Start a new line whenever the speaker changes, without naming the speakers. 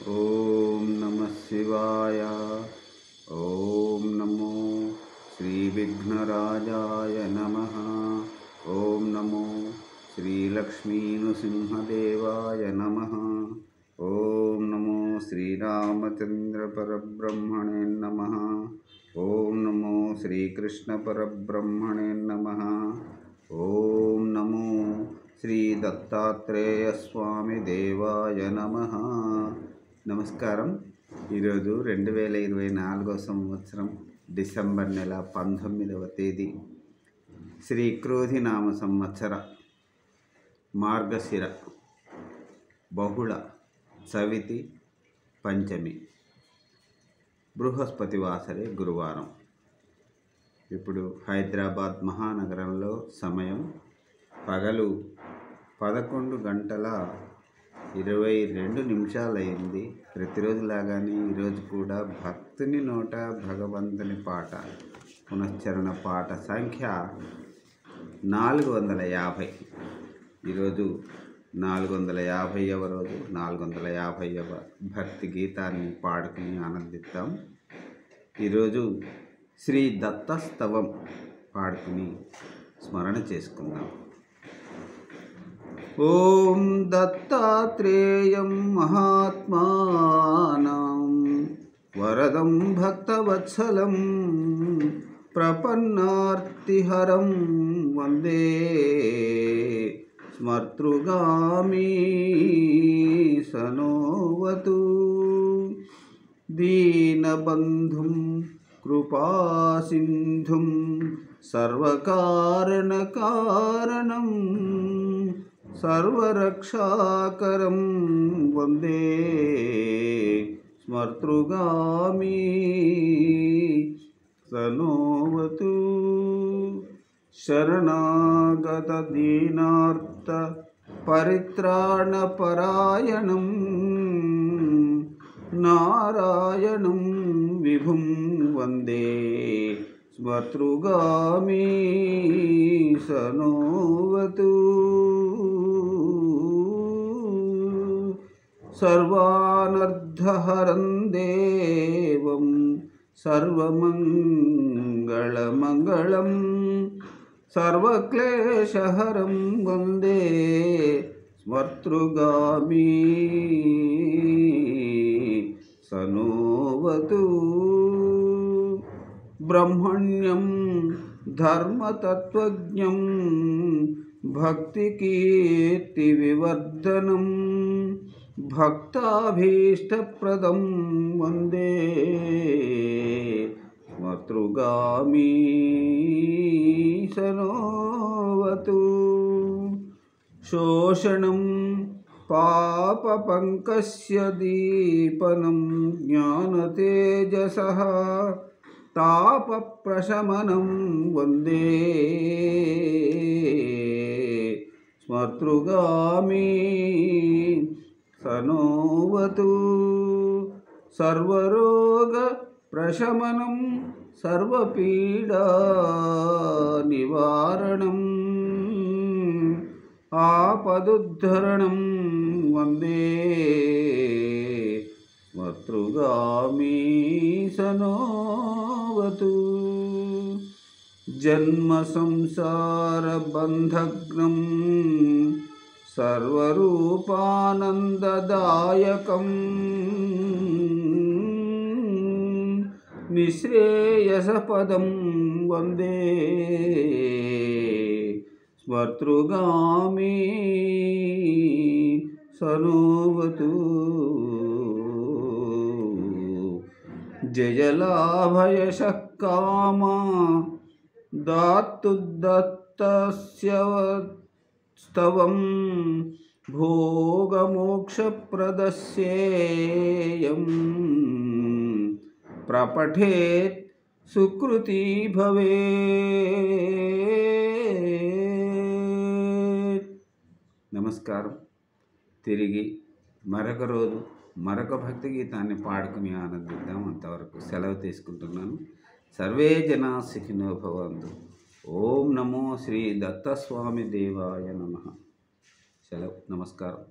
ఓం నమః శివాయ. ఓం నమో శ్రీ విఘ్నరాజాయ నమః. ఓం నమో శ్రీ లక్ష్మీనృసింహదేవాయ నమః. ఓం నమో శ్రీరామచంద్ర పరబ్రహ్మణే నమః. ఓం నమో శ్రీకృష్ణ పరబ్రహ్మణే నమః. ఓం నమో శ్రీ దత్తాత్రేయ స్వామి దేవాయ నమః. నమస్కారం. ఈరోజు 2024 సంవత్సరం డిసెంబర్ నెల 19వ తేదీ శ్రీ క్రోధినామ సంవత్సర మార్గశిర బహుళ చవితి పంచమి బృహస్పతివాసరే గురువారం. ఇప్పుడు హైదరాబాద్ మహానగరంలో సమయం పగలు 11:22 అయింది. ప్రతిరోజులాగానే ఈరోజు కూడా భక్తుని నోట భగవంతుని పాట పునశ్చరణ పాట సంఖ్య 450. ఈరోజు 450వ రోజు. 450వ భక్తి గీతాన్ని పాడుకుని ఆనందిద్దాం. ఈరోజు శ్రీ దత్తస్తవం పాడుకుని స్మరణ చేసుకుందాం. ఓం దత్తాత్రేయం మహాత్మానం వరదం భక్తవత్సలం ప్రపన్నార్తిహరం వందే స్మర్తృగామి సనోవతు దీనబంధుం కృపాసింధుం సర్వకారణకారణం సర్వరక్షాకరం వందే స్మర్తృగామి సనోవతు. శరణాగత దీనార్త పరిత్రాణపరాయణం నారాయణం విభుం వందే స్మర్తృగామి సనోవతు. సర్వానర్థహరం దేవం సర్వమంగళమంగళం సర్వక్లేశహరం వందే స్మర్తృగామి సనోవతు. బ్రహ్మణ్యం ధర్మతత్వజ్ఞం భక్తికీర్తివివర్ధనం భక్తాభీష్టప్రదం వందే స్మర్తృగామి సనోవతు. శోషణం పాపపంకస్య దీపనం జ్ఞానతేజసః తాపప్రశమనం వందే స్మర్తృగామి సనోవతు. సర్వరోగ ప్రశమనం సర్వపీడా నివారణం ఆపదుద్ధరణం వందే స్మర్తృగామి సనోవతు. జన్మ సంసార బంధగ్నం సర్వరూపానందదాయకం నిశ్రేయసపదం వందే స్మర్తృగామి సనోవతు. జయలాభయశః కామా దాతుదత్తస్య స్తవం భోగమోక్షప్రదస్యేయం ప్రపఠేత్ సుకృతి భవేత్. నమస్కారం. తిరిగి మరొక రోజు మరొక భక్తి గీతాన్ని పాడుకుని ఆనందిద్దాం. అంతవరకు సెలవు తీసుకుంటున్నాను. సర్వే జనా సుఖినో భవంతు. ఓం నమో శ్రీ దత్తస్వామి దేవాయ నమః. సెలవు. నమస్కారం.